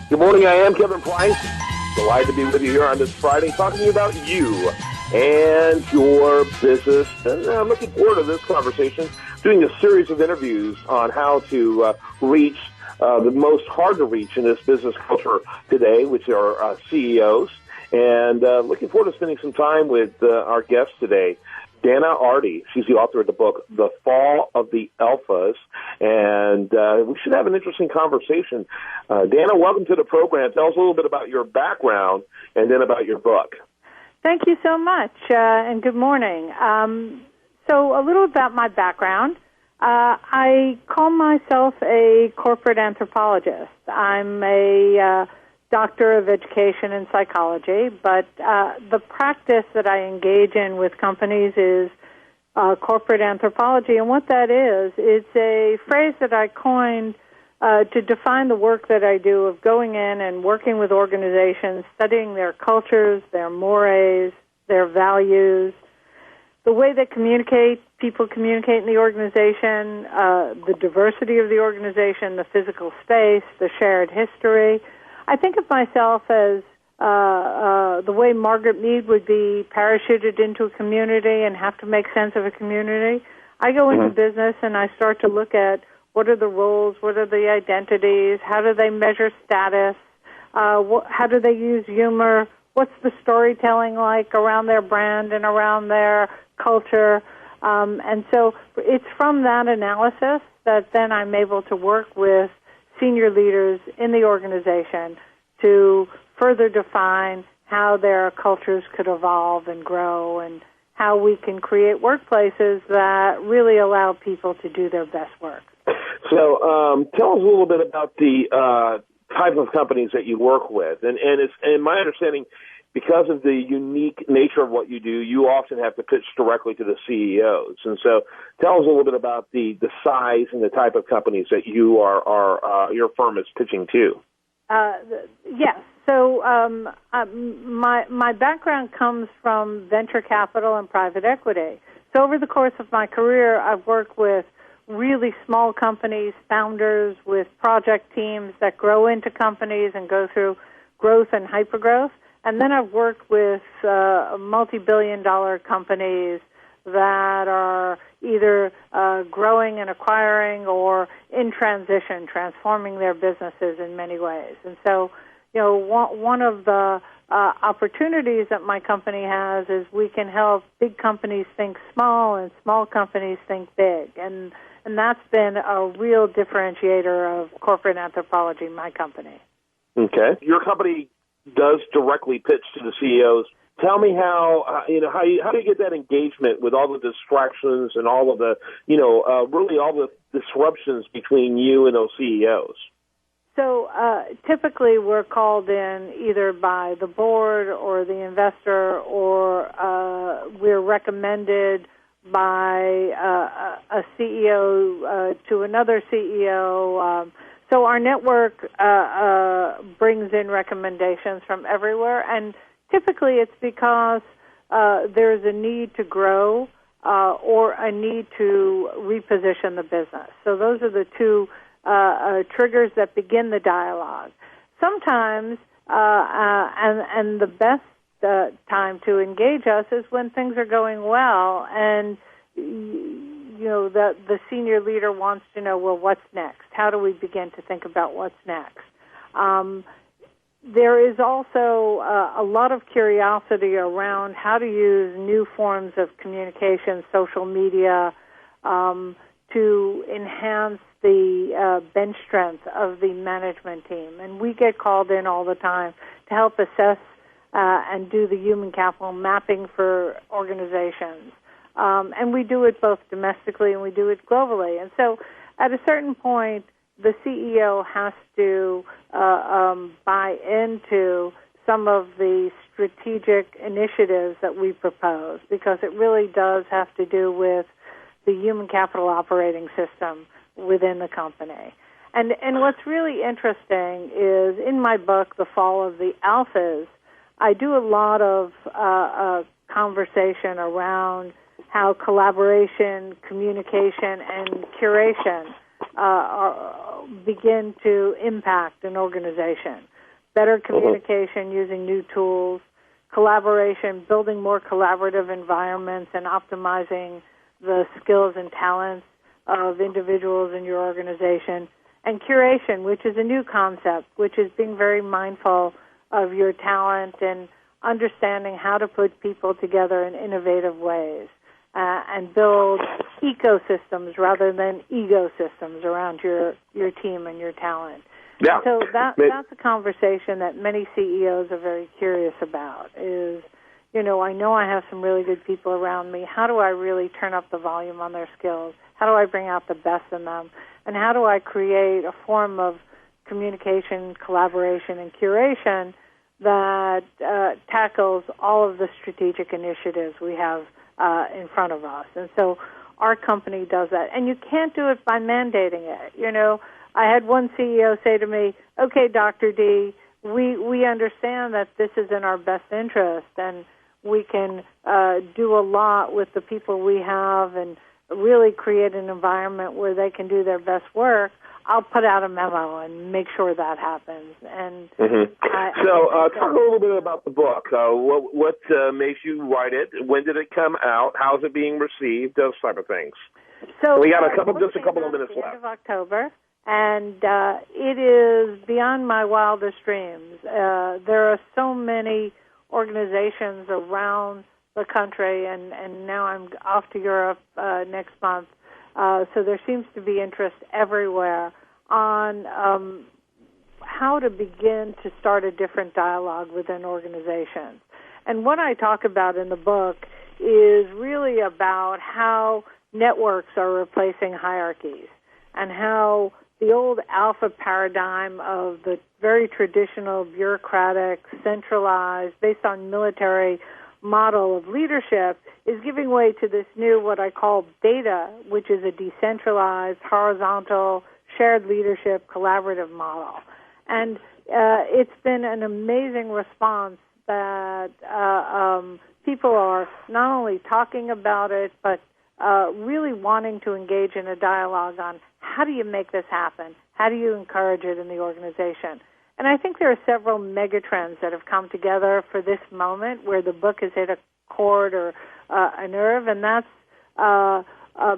Good morning, I am Kevin Price. Delighted to be with you here on this Friday, talking to you about you and your business. And I'm looking forward to this conversation, doing a series of interviews on how to reach the most hard to reach in this business culture today, which are CEOs. And looking forward to spending some time with our guest today, Dana Ardi. She's the author of the book, The Fall of the Alphas, and we should have an interesting conversation. Dana, welcome to the program. Tell us a little bit about your background and then about your book. Thank you so much, and good morning. So a little about my background. I call myself a corporate anthropologist. I'm a doctor of education in psychology, but the practice that I engage in with companies is corporate anthropology. And what that is, it's a phrase that I coined to define the work that I do of going in and working with organizations, studying their cultures, their mores, their values, the way they people communicate in the organization, the diversity of the organization, the physical space, the shared history. I think of myself as the way Margaret Mead would be parachuted into a community and have to make sense of a community. I go into business and I start to look at what are the roles, what are the identities, how do they measure status, how do they use humor, what's the storytelling like around their brand and around their culture. And so it's from that analysis that then I'm able to work with senior leaders in the organization to further define how their cultures could evolve and grow and how we can create workplaces that really allow people to do their best work. So tell us a little bit about the type of companies that you work with. And it's, in my understanding, because of the unique nature of what you do, you often have to pitch directly to the CEOs. And so tell us a little bit about the size and the type of companies that you your firm is pitching to. Yes. So my background comes from venture capital and private equity. So over the course of my career, I've worked with really small companies, founders with project teams that grow into companies and go through growth and hypergrowth. And then I've worked with multi-billion-dollar companies that are either growing and acquiring or in transition, transforming their businesses in many ways. And so, one of the opportunities that my company has is we can help big companies think small and small companies think big. And that's been a real differentiator of corporate anthropology, my company. Okay. Your company does directly pitch to the CEOs. Tell me how do you get that engagement with all the distractions and all of the really all the disruptions between you and those CEOs? So typically we're called in either by the board or the investor, or we're recommended by a CEO to another CEO. So our network brings in recommendations from everywhere, and typically it's because there's a need to grow or a need to reposition the business. So those are the two triggers that begin the dialogue. Sometimes, and the best time to engage us is when things are going well, and the senior leader wants to know, well, what's next? How do we begin to think about what's next? There is also a lot of curiosity around how to use new forms of communication, social media, to enhance the bench strength of the management team. And we get called in all the time to help assess and do the human capital mapping for organizations. And we do it both domestically and we do it globally. And so at a certain point, the CEO has to buy into some of the strategic initiatives that we propose, because it really does have to do with the human capital operating system within the company. And what's really interesting is in my book, The Fall of the Alphas, I do a lot of conversation around how collaboration, communication, and curation begin to impact an organization. better communication using new tools, collaboration, building more collaborative environments and optimizing the skills and talents of individuals in your organization, and curation, which is a new concept, which is being very mindful of your talent and understanding how to put people together in innovative ways and build ecosystems rather than egosystems around your team and your talent. Yeah. So that's a conversation that many CEOs are very curious about is, I know I have some really good people around me. How do I really turn up the volume on their skills? How do I bring out the best in them? And how do I create a form of communication, collaboration, and curation that tackles all of the strategic initiatives we have in front of us? And so our company does that. And you can't do it by mandating it. I had one CEO say to me, okay, Dr. D, we understand that this is in our best interest, and we can do a lot with the people we have and really create an environment where they can do their best work. I'll put out a memo and make sure that happens. And talk a little bit about the book. What makes you write it? When did it come out? How's it being received? Those type of things. So we got a couple of minutes left. End of October, and it is beyond my wildest dreams. There are so many organizations around the country, and now I'm off to Europe next month. So there seems to be interest everywhere on how to begin to start a different dialogue within organizations. And what I talk about in the book is really about how networks are replacing hierarchies and how the old alpha paradigm of the very traditional, bureaucratic, centralized, based on military model of leadership is giving way to this new, what I call beta, which is a decentralized, horizontal, shared leadership, collaborative model. And it's been an amazing response that people are not only talking about it, but really wanting to engage in a dialogue on how do you make this happen? How do you encourage it in the organization? And I think there are several megatrends that have come together for this moment where the book has hit a chord or a nerve, and that's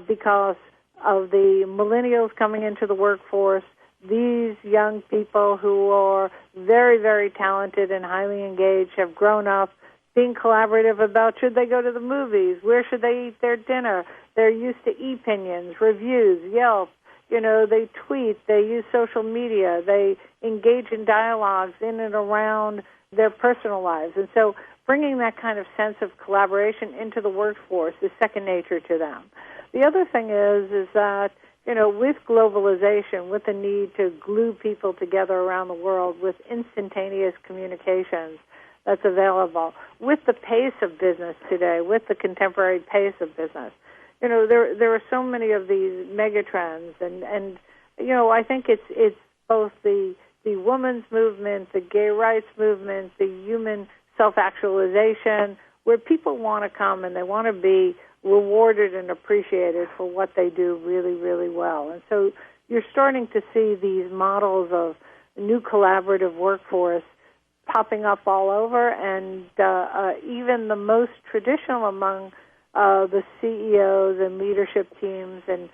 because of the millennials coming into the workforce, these young people who are very, very talented and highly engaged have grown up being collaborative about should they go to the movies, where should they eat their dinner. They're used to e-opinions, reviews, Yelp. They tweet, they use social media, they engage in dialogues in and around their personal lives. And so bringing that kind of sense of collaboration into the workforce is second nature to them. The other thing is that, with globalization, with the need to glue people together around the world, with instantaneous communications that's available, with the pace of business today, with the contemporary pace of business, there are so many of these megatrends, and I think it's both the women's movement, the gay rights movement, the human self-actualization, where people want to come and they want to be rewarded and appreciated for what they do really, really well. And so you're starting to see these models of new collaborative workforce popping up all over, and even the most traditional among the CEOs and leadership teams and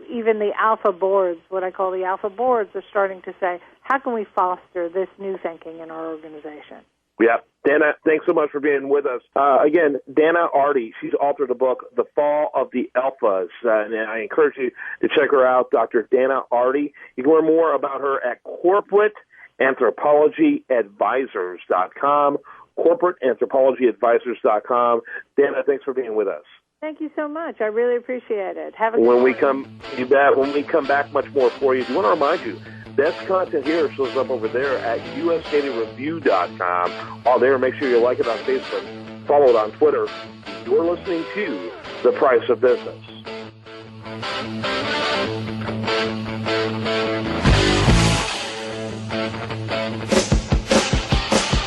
even the alpha boards, what I call the alpha boards, are starting to say, how can we foster this new thinking in our organization? Yeah. Dana, thanks so much for being with us. Again, Dana Ardi, she's authored the book, The Fall of the Alphas, and I encourage you to check her out, Dr. Dana Ardi. You can learn more about her at corporateanthropologyadvisors.com, corporateanthropologyadvisors.com. Dana, thanks for being with us. Thank you so much. I really appreciate it. Have a good When we morning. when we come back, much more for you. I want to remind you, best content here shows up over there at usdailyreview.com. All there, make sure you like it on Facebook, follow it on Twitter. You're listening to The Price of Business.